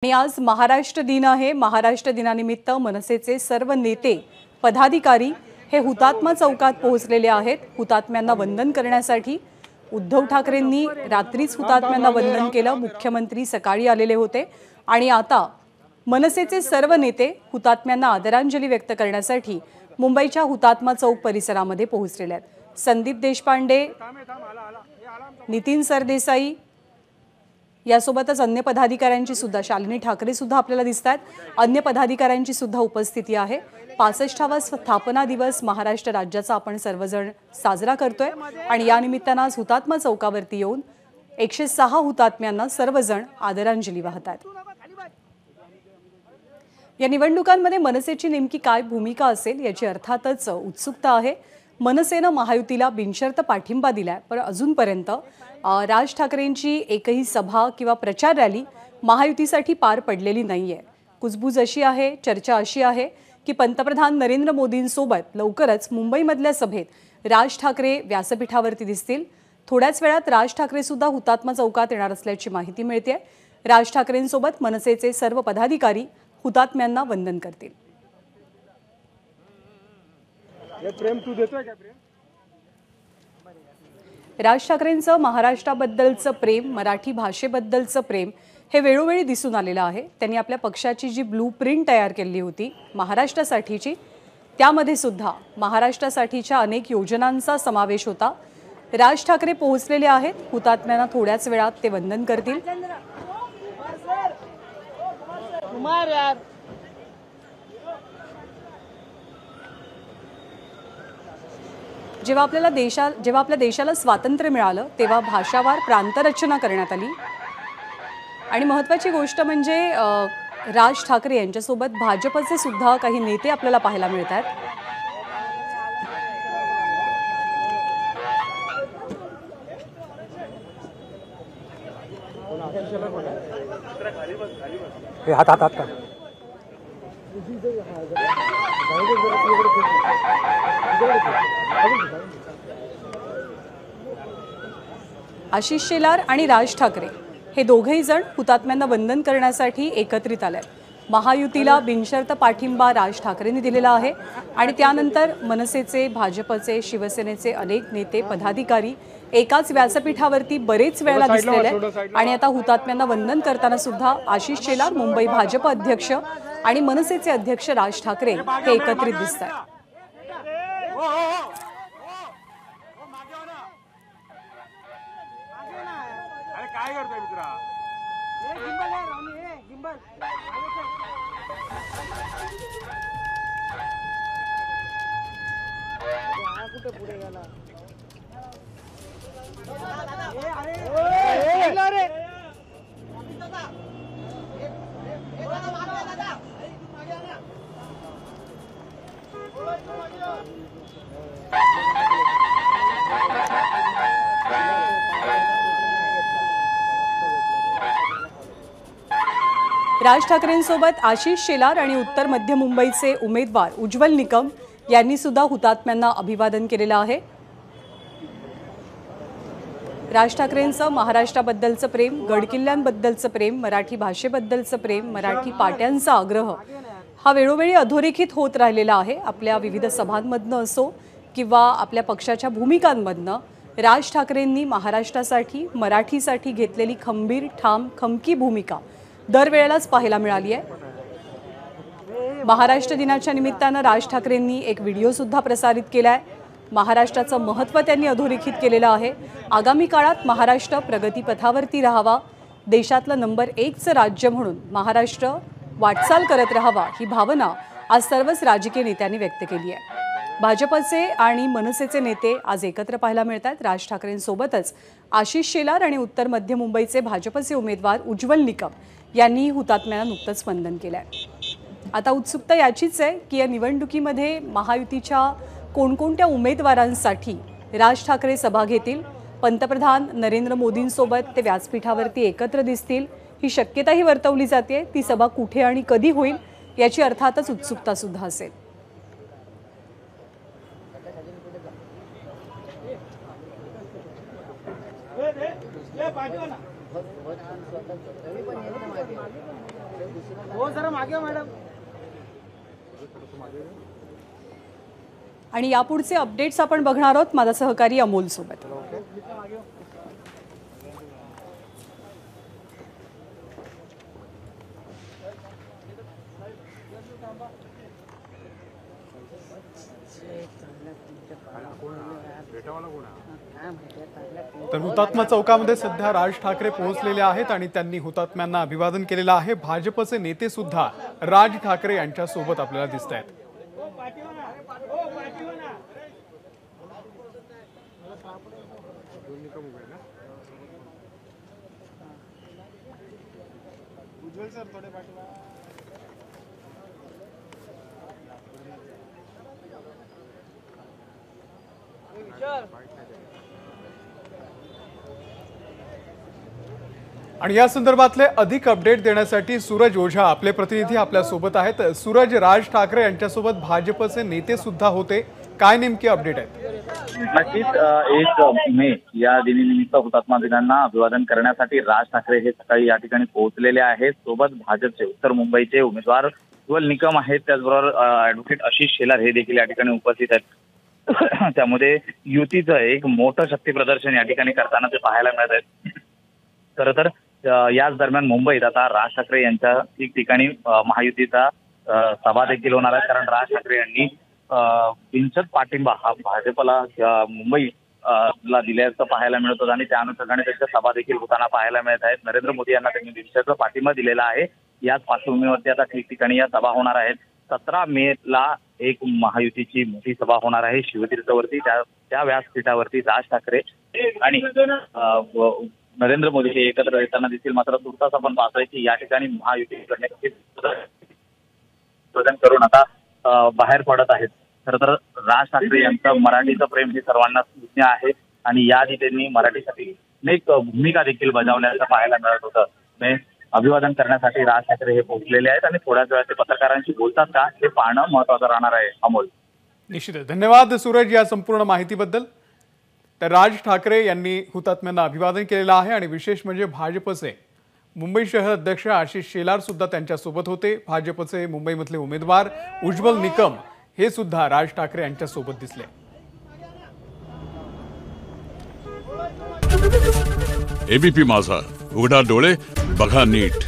आणि आज महाराष्ट्र दिन आहे। महाराष्ट्र दिनानिमित्त मनसेचे सर्व नेते पदाधिकारी हे हुतात्मा चौकात पोहोचलेले आहेत। हुतात्म्यांना वंदन करण्यासाठी उद्धव ठाकरेंनी रात्रीच हुतात्म्यांना वंदन केलं। मुख्यमंत्री सकाळी आलेले होते आणि आता मनसेचे सर्व नेते हुतात्म्यांना आदरांजली व्यक्त करण्यासाठी मुंबईच्या हुतात्मा चौक परिसरामध्ये पोहोचलेले आहेत। संदीप देशपांडे, नितीन सरदेसाई यासोबतच अन्य पदाधिकाऱ्यांची सुद्धा, शालिनी ठाकरे सुद्धा आपल्याला दिसतात, अन्य पदाधिकाऱ्यांची सुद्धा उपस्थिती आहे। 65वा स्थापना दिवस महाराष्ट्र राज्याचा आपण सर्वजण साजरा करतोय आणि या निमित्ताने आज हुतात्मा चौकावरती येऊन 106 हुतात्म्यांना सर्वजण आदरांजली वाहतात। या निवडणुकांमध्ये मनसेची नेमकी काय भूमिका असेल याची अर्थातच उत्सुकता आहे। मनसेने महायुतीला बिनशर्त पाठिंबा दिलाय, पण अजूनपर्यंत राज ठाकरेंची एकही सभा किंवा प्रचार रॅली महायुतीसाठी पार पडलेली नाहीये। कुजबूज अशी आहे, चर्चा अशी आहे की पंतप्रधान नरेंद्र मोदींसोबत लवकरच मुंबईमधल्या सभेत राज ठाकरे व्यासपीठावरती दिसतील। थोड्याच वेळात राज ठाकरे सुद्धा हुतात्मा चौकात येणार असल्याची माहिती मिळते। राज ठाकरेंसोबत मनसेचे सर्व पदाधिकारी हुतात्म्यांना वंदन करतील। राज ठाकरेंचं महाराष्ट्राबद्दलचं प्रेम, मराठी भाषेबद्दलचं प्रेम हे वेळोवेळी दिसून आलेलं आहे। त्यांनी आपल्या पक्षाची जी ब्लूप्रिंट तयार केली होती महाराष्ट्रासाठीची, त्यामध्ये सुद्धा महाराष्ट्रासाठीच्या अनेक योजनांचा समावेश होता। राज ठाकरे पोहोचलेले आहेत। हुतात्म्यांना थोड्याच वेळात ते वंदन करतील। जेव्हा आपल्या देशाला स्वातंत्र्य मिळालं तेव्हा भाषावार प्रांतरचना करण्यात आली आणि महत्त्वाची गोष्ट म्हणजे राज ठाकरे यांच्यासोबत भाजपचे सुद्धा काही नेते आपल्याला पाहायला मिळतात। आशिष शेलार आणि राज ठाकरे हे दोघेही जण हुतात्म्यांना वंदन करण्यासाठी एकत्रित आले। महायुतीला बिनशर्त पाठिंबा राज ठाकरेंनी दिलेला आहे आणि त्यानंतर मनसेचे, भाजपचे, शिवसेनेचे अनेक नेते पदाधिकारी एकाच व्यासपीठावरती बरेच वेळेला दिसलेले आहेत आणि आता हुतात्म्यांना वंदन करताना सुद्धा आशिष शेलार, मुंबई भाजप अध्यक्ष आणि मनसेचे अध्यक्ष राज ठाकरे हे एकत्रित दिसतात। काय करतोय मित्रा? गिंबल आहे राणी, गिंबल कुठे पुढे गेला? अरे राज ठाकरेंसोबत आशिष शेलार आणि उत्तर मध्य मुंबईचे उमेदवार उज्ज्वल निकम यांनी सुद्धा हुतात्म्यांना अभिवादन केलेलं आहे। राज ठाकरेंचं महाराष्ट्राबद्दलचं प्रेम, गडकिल्ल्यांबद्दलचं प्रेम, मराठी भाषेबद्दलचं प्रेम, मराठी पाट्यांचा आग्रह हा वेळोवेळी अधोरेखित होत राहिलेला आहे। आपल्या विविध सभांमधनं असो किंवा आपल्या पक्षाच्या भूमिकांमधनं राज ठाकरेंनी महाराष्ट्रासाठी, मराठीसाठी घेतलेली खंबीर, ठाम, खमकी भूमिका दरवेळेलाच पाहायला मिळाली आहे। महाराष्ट्र दिनाच्या निमित्तानं राज ठाकरेंनी एक व्हिडिओ सुद्धा प्रसारित केलाय। महाराष्ट्राचं महत्त्व त्यांनी अधोरेखित केलेलं आहे। आगामी काळात महाराष्ट्र प्रगतीपथावरती राहावा, देशातलं नंबर 1चं राज्य म्हणून महाराष्ट्र वाटचाल करत राहावा ही भावना आज सर्वच राजकीय नेत्यांनी व्यक्त केली आहे। भाजपचे आणि मनसेचे नेते आज एकत्र पाहायला मिळतात। राज ठाकरेंसोबतच आशिष शेलार आणि उत्तर मध्य मुंबईचे भाजपचे उमेदवार उज्ज्वल निकम यांनी हुतात्म्यांना नुकतंच वंदन केलंय। आता उत्सुकता याचीच आहे की या निवडणुकीमध्ये महायुतीच्या कोणकोणत्या उमेदवारांसाठी राज ठाकरे सभा घेतील। पंतप्रधान नरेंद्र मोदींसोबत ते व्यासपीठावरती एकत्र दिसतील ही शक्यताही वर्तवली जाते। ती सभा कुठे आणि कधी होईल याची अर्थातच उत्सुकता सुद्धा असेल। पाठवा ना. हो जरा मागे हो मॅडम. आणि यापुढचे अपडेट्स आपण बघणार आहोत माझा सहकारी अमोल सोबत. तर हुतात्मा चौकामध्ये सध्या राज ठाकरे पोहोचलेले आहेत आणि त्यांनी हुतात्म्यांना अभिवादन केलेलं आहे. भाजपचे नेते सुद्धा राज ठाकरे यांच्या सोबत आपल्याला दिसत आहेत. उज्ज्वल सर थोडे पाठीमागे. आणि या संदर्भातले अधिक अपडेट देण्यासाठी सूरज ओझा आपले प्रतिनिधी आपल्या सोबत आहेत. सूरज, राज ठाकरे यांच्यासोबत भाजपचे नेते सुद्धा होते, काय नेमके अपडेट आहेत? नक्कीच 1 मे या दिनानिमित्त हुतात्मा दिनांना अभिवादन करण्यासाठी राज ठाकरे हे सकाळी या ठिकाणी पोहोचलेले आहेत. सोबत भाजपचे उत्तर मुंबईचे उमेदवार उज्ज्वल निकम आहेत, त्याचबरोबर ॲडव्होकेट आशिष शेलार हे देखील या ठिकाणी उपस्थित आहेत. त्यामध्ये युतीचं एक मोठं शक्ती प्रदर्शन या ठिकाणी करताना ते पाहायला मिळत आहेत. खरं तर याच दरम्यान मुंबईत आता राज ठाकरे यांच्या ठिकाणी महायुतीचा सभा देखील होणार आहे. कारण राज ठाकरे यांनी बिनशर्त पाठिंबा हा भाजपला मुंबई ला दिल्याचं पाहायला मिळत होतं आणि त्या अनुषंगाने त्यांच्या सभा देखील होताना पाहायला मिळत आहेत. नरेंद्र मोदी यांना त्यांनी बिनशर्त पाठिंबा दिलेला आहे. याच पार्श्वभूमीवरती आता ठिकठिकाणी या सभा होणार आहेत. 17 मे ला एक महायुतीची मोठी सभा होणार आहे शिवतीर्थवरती. त्या व्यासपीठावरती राज ठाकरे आणि नरेंद्र मोदी हे एकत्र येताना दिसतील. मात्र तुर्तास आपण पाहतोय की या ठिकाणी महायुती करून आता बाहेर पडत आहेत. खरं तर राज ठाकरे यांचं मराठीचं प्रेम हे सर्वांना सूज्ञ आहे आणि याआधी त्यांनी मराठीसाठी अनेक भूमिका देखील बजावल्याचं पाहायला मिळत होतं. अभिवादन करण्यासाठी राज ठाकरे हे पोहोचलेले आहेत आणि थोड्याच वेळात ते पत्रकारांशी बोलतात का हे पाहणं महत्त्वाचं राहणार आहे. अमोल, निश्चितच धन्यवाद सूरज या संपूर्ण माहितीबद्दल. तर राज ठाकरे यांनी हुतात्म्यांना अभिवादन केलेलं आहे आणि विशेष म्हणजे भाजपचे मुंबई शहर अध्यक्ष आशिष शेलार सुद्धा त्यांच्यासोबत होते. भाजपचे मुंबईमधले उमेदवार उज्ज्वल निकम हे सुद्धा राज ठाकरे यांच्यासोबत दिसले. एबीपी माझा, उघडा डोळे बघा नीट.